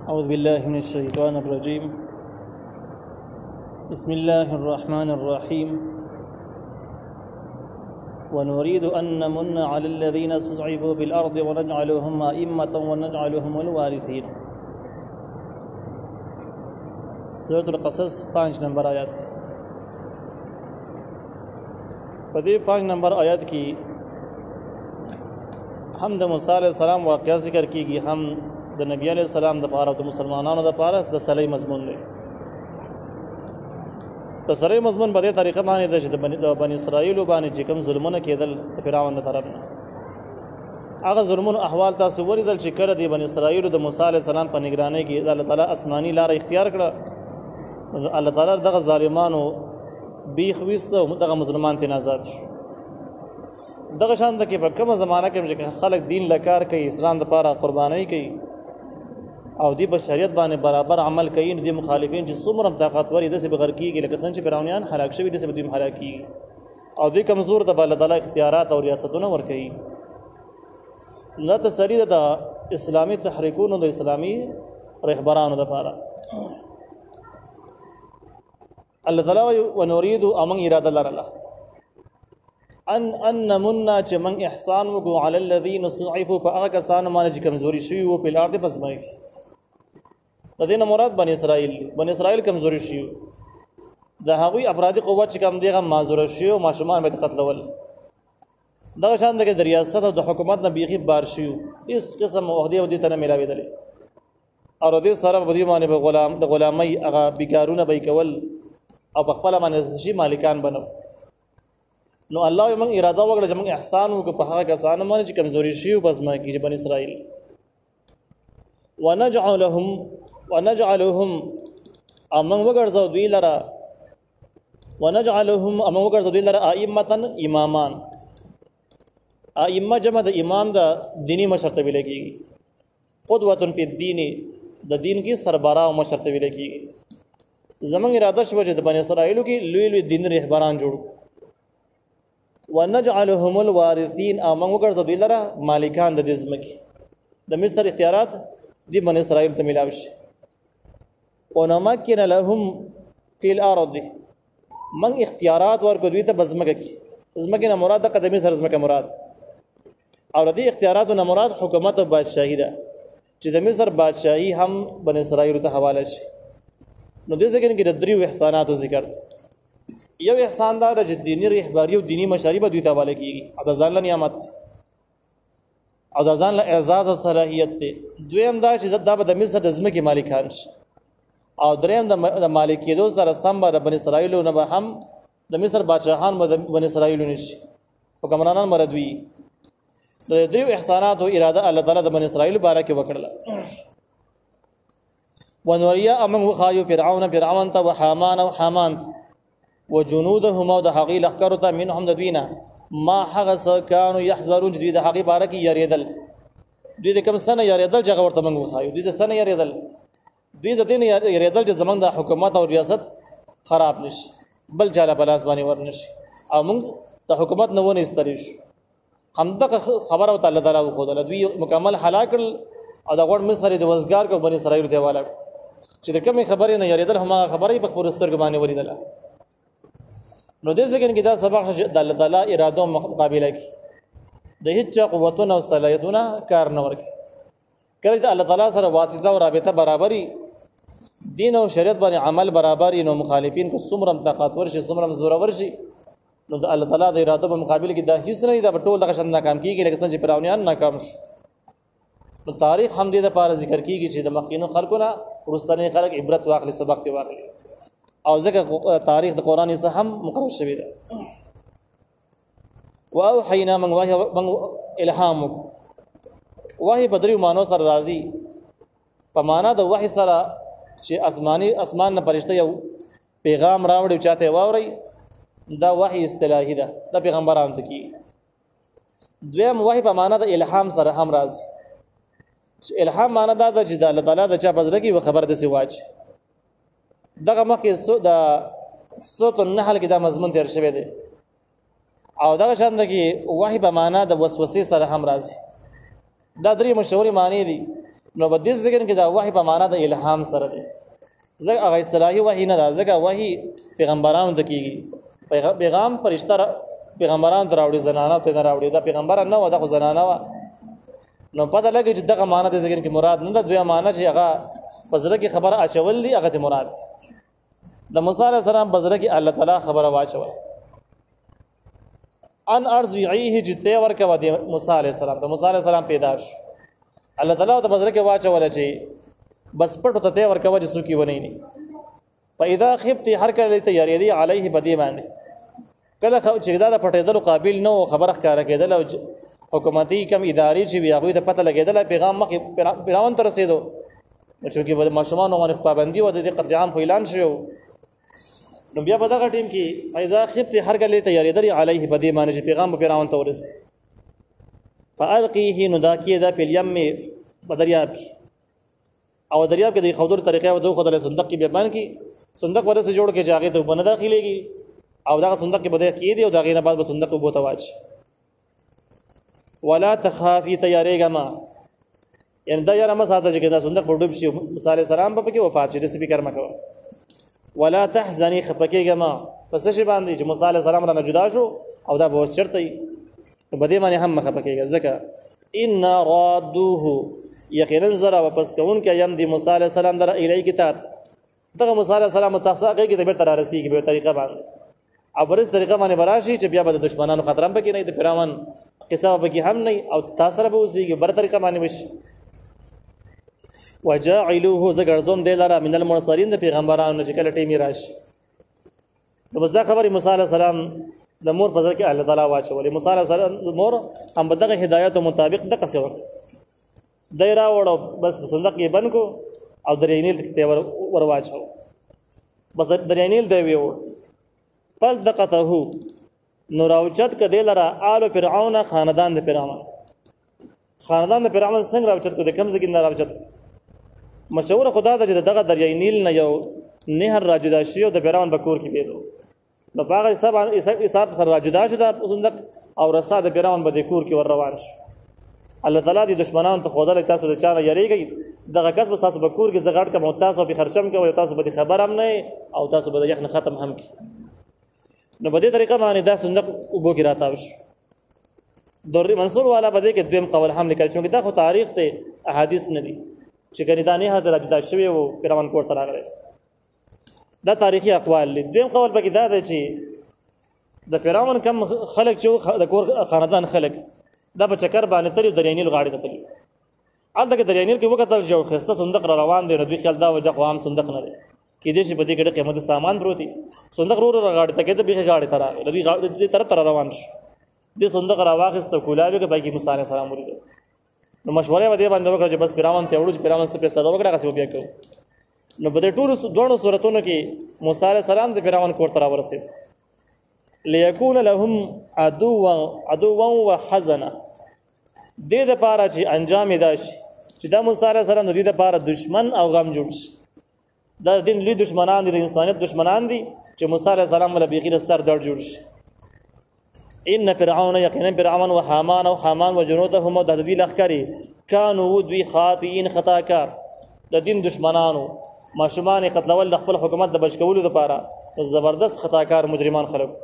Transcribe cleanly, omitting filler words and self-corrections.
أعوذ بالله من الشيطان الرجيم. بسم الله الرحمن الرحيم. ونريد أن نمن على الذين استضعفوا في الأرض ونجعلهم أئمة ونجعلهم الوارثين. سورة القصص 5 نمبر آیات. پدې 5 نمبر آیات کی هم د موسی علیہ السلام واقعہ ذکر کیږي، هم د نبی علیہ السلام د پاره د مسلمانانو د پاره د صلی مضمون دی. د صلی مضمون په دې طریقه باندې د بنی اسرائیل باندې چې کوم ظلمونه کېدل د فرعون له طرف نه، هغه ظلمونو احوال تاسو ولیدل چې کله د بنی اسرائیل د موسی علیہ السلام په نگرانی کې الله تعالی آسمانی لار اختیار کړه. الله تعالی دغه ظالمانو بیخ وسته او دغه مسلمان ته آزاد شو. دغه شان د کې په کومه زمانہ کې چې خلک دین لکار کوي، اسلام د پاره قرباني کوي او دی بشریت باندې برابر عمل کوي، دي مخالفین چې څومره طاقتور دي چې بغیر کیږي، لکه څنګه چې فرعونیان هلاک شوي دي چې دوی هلاک کیږي او دوی کمزور د الله تعالی اختیارات او ریاستونه ور کوي. نو تسری د اسلامي تحریکونو د اسلامي رهبرانو لپاره الله تعالی ونريد امن اراده لرله ان نمنا چې من احسان وکړو علی الذین استضعفوا فاغه کسان باندې چې کمزوري شوي وو په لار د پسمای. د دې نه مراد بنی اسرائیل کمزوري شوي، د هغوی افرادی قوت چې کم دیغه معذور شوي او ماشومان به قتلول. دا شان د ریاست او د حکومت نه بیخي بار شوي، هیڅ قسم عہدې او دې ته نه ملاوېدل او دې سره په دې باندې د غلامۍ هغه بیکارونه به کول او په خپل باندې شي مالکان بنو. نو الله یې موږ اراده وکړه چې موږ احسان وکړو په هغه کسانو باندې چې کمزوري شي او بس ما کې بنی اسرائیل. ونجعلهم امن وګرځو دوی لرا ائمه امامان. ائمه جمع د امام د دینی مشر ته ویل کېږي، قدوه فی الدین د دین کې سربراہ او مشر ته ویل کېږي. زمونږ اراده شوه چې د بنی اسرائیلو کې لوی دین رهبران جوړو. ونجعلهم الوارثین، امن وګرځو دوی لرا مالکان د دې ځمکې، د مصر اختیارات دی بنی اسرائیل ته ملاوي شي. ونمکن لهم فی الارض، من اختیارات ورکو دوی ته بزمکه کې، ځمکه نه مراد د قدمی سر ځمکه مراد او د اختیاراتو نه مراد حکومت او بادشاہي ده چې د مصر بادشاہي هم بنی اسرائیل ته حواله شي. نو دې ځکه کې د دریو احساناتو ذکر. یو احسان دا چې دینی رهبری او دینی مشاري به دوی ته حواله کیږي، او د ځان له نعمت او د ځان له اعزاز او صلاحیت ته. دویم دا چې دا به د مصر د ځمکې مالکان شي، او دریم د مالک کېدو سره سم به د بنی اسرائیل نه به هم د مصر بادشاہان به د بنی اسرائیل نشي، حکمرانان مردوي. د دریو احسانات او اراده الله تعالی د بنی اسرائیل باره کې وکړه. ونوریا امن وخایو فرعون ته وحامان او حامان وجنودهم او د هغې لښکرو ته منهم د دوی نه ما هغه څه کانو یحذرون چې دوی د هغې باره کې یریدل. دوی د کوم څه نه یریدل چې هغه ورته موږ وښایو. دوی د څه نه یریدل؟ دوی د دې نه یریدل چې زموږ د حکومت او ریاست خراب نشي، بل چا له په لاس باندې ورنشي او موږ د حکومت نه ونه ایستلی شو. همدغه خبره ورته الله تعالی وښودله. دوی مکمل هلاک کړل او د غوړ مصر د وزګار کو بنی اسرائیل ته حواله کړ چې د کومې خبرې نه یریدل هماغه خبرې په خپلو سترګو باندې ولیدله. نو دې ځکه کې دا سبق د الله تعالی اراده مقابله کې د هیڅ قوتونو او صلاحیتونو کار نه ورکړي. کله چې الله تعالی سره واسطه او رابطه برابري، دین او شریعت باندې عمل برابري، نو مخالفین کو څومره طاقتور شي، څومره زورور شي، نو د الله تعالی د اراده په مقابله کې دا هیڅ نه دی، دا ټول دغه شان ناکام کیږي، لکه څنګه چې فرعونیان ناکام شو. نو تاریخ هم دې لپاره ذکر کیږي چې د مخکینو خلکو نه وروستنی خلک عبرت واخلي، سبق ته واخلي، او ځکه تاریخ د قرآن څخه هم مقرر شوی دی. واوحینا من الهام وحی بدری مانو سره راضی په معنا د وحی سره چې اسمان نه فرشته یو پیغام راوړي چاته واوري، دا وحی اصطلاحي ده، د پیغمبرانو ته کی. دویم وحی په معنا د الهام سره هم راضی. الهام معنا دا چې د الله تعالی د چا پزړه کې خبر د سواج. دغه مخکې د سورۃ النحل کې دا مضمون تیر شوی دی، او دغه شان د کې وحی په معنا د وسوسې سره هم راضی. دا درې مشهوري معنی دي نو په دې ځکه کې دا وحي په معنا د الهام سره دی زګ هغه اصطلاحي وحي نه دا زګ وحي پیغمبرانو ته کیږي پیغام فرشتہ پیغمبرانو ته راوړي زنانه ته نه راوړي دا پیغمبر نه و دا خو زنانه و نو پته لګي چې دغه معنا د ذکر کې مراد نه ده دوی معنا چې هغه پزره کې خبره اچول دي هغه ته مراد د موسی عليه السلام پزره کې الله تعالی خبره واچول ان ارضعيه جته ورکه ودی موسی عليه السلام د موسی عليه السلام پیدا شو الله تعالی د پزره کې واچول چې بس پټو ته ورکه وجه سو کې ونی نه پیدا خفت هر کله تیاری دی علیه بدی باندې کله چې دا پټېدل قابل نو خبره ښکارا کېدل او حکومتي کم اداري چې بیا غوي ته پته لګیدل پیغام مخې پیراون تر رسیدو چې کې ماشومان باندې پابندي و د قتل عام اعلان شو نو بیا په دغه ټیم کې پیدا خفت هر کله تیاری دی علیه بدی باندې چې پیغام پیراون ته ورسي فالقيه نداکیه دا په یم بدریاب او دریاب کې د خودر طریقې و دوه خدای صندوق کې به بان کې صندوق ورسره جوړ کې جاګه ته بنه داخليږي او دا صندوق کې بده کې دی او دا غینه بعد به صندوق وبو تواج ولا تخافي تیاریګه ما یعنی دا یاره ما ساته چې دا صندوق په ډوب شي موسی عليه السلام په کې وفات شي د سپیکر مکو ولا تحزني خپکیګه ما پس شي باندې چې موسی عليه السلام را جدا شو او دا به شرطي بده باندې هم خپکیګه ځکه ان رادوه یقینا زرا واپس کون کې یم دی موسی عليه السلام در الی کتاب دغه موسی عليه السلام تاساقه کې د بیرته راسیږي به طریقه باندې او برس طریقه باندې براشي چې بیا به د دشمنانو خطر هم پکې نه د پیراون قصه پکې هم نه او تاسو سره به وسیږي بر طریقه باندې وشي وجاعلوه زګرزون دلاره من المرسلین د پیغمبرانو چې کله ټیمی راشي نو بس دا خبره موسی عليه السلام د مور په ځای کې الله تعالی واچولې موسی عليه السلام مور هم دغه هدایت مطابق د قصه دایره وړو بس صندوق کې بند کو او درینیل ته ور واچو بس درینیل دی ویو پل دقته نوراوچت کده لرا آل فرعون خاندان د فرعون څنګه راوچت کو د کم زګین راوچت مشهور خدا د دغه دریای نیل نه یو نهر راجدا شي او د فرعون بکور کې پیدو نو هغه حساب سره راجدا شو د صندوق او رسا د فرعون به د کور کې ور روان شو الله تعالی د دشمنانو ته خدای تاسو د چانه یریږي دغه کس به تاسو بکور کې زغړ کا متاسو به خرچم کوي تاسو به خبر هم نه او تاسو به یخن ختم هم کی نو په دې طریقه باندې دا صندوق وبو کې راتاو شو در منصور والا بده کې دویم قول هم لیکل چې دا خو تاریخ ته احادیث نه دي چې کني دا نه حضرت جدا شوی وو پیروان کوړ تر راغله دا تاریخي اقوال دي دویم قول به کې دا دی چې د پیروان کم خلک چې د کور خاندان خلک دا په چکر باندې تل دریانیل غاړي ته تل الته کې دریانیل کې وکتل جو خسته صندوق را روان دی نو دوی خیال دا و د قوام صندوق نه دی کې دې چې په دې کې قیمتي سامان پروتي صندوق رو غاړي ته کې ته به غاړي تر راغی دوی غاړي دې طرف تر روان شو دې صندوق را واخست کولاوي کې باقي موسی عليه السلام ورته نو مشوره ودی باندې وکړه چې بس پیراون ته وړو چې پیراون څخه پیسې دا وکړه غسه بیا کو نو په دې ټولو دوه صورتونو کې موسی عليه السلام د پیراون کور تر ورسید ليكون لهم عدوا وحزنا دې د پاره چې انجام داش چې د موسی عليه السلام د دې لپاره دشمن او غم جوړ شي دا دین لوی دشمنان دي انسانیت دشمنان دي چې موسی عليه السلام ول بغیر سر در جوړ شي ان فرعون یقینا فرعون و حامان و جنودهم د دې لخرې كانوا دوی خاطئين خطاکار د دین دشمنانو ماشومان قتلول د خپل حکومت د بچ کولو لپاره زبردست خطاکار مجرمان خلک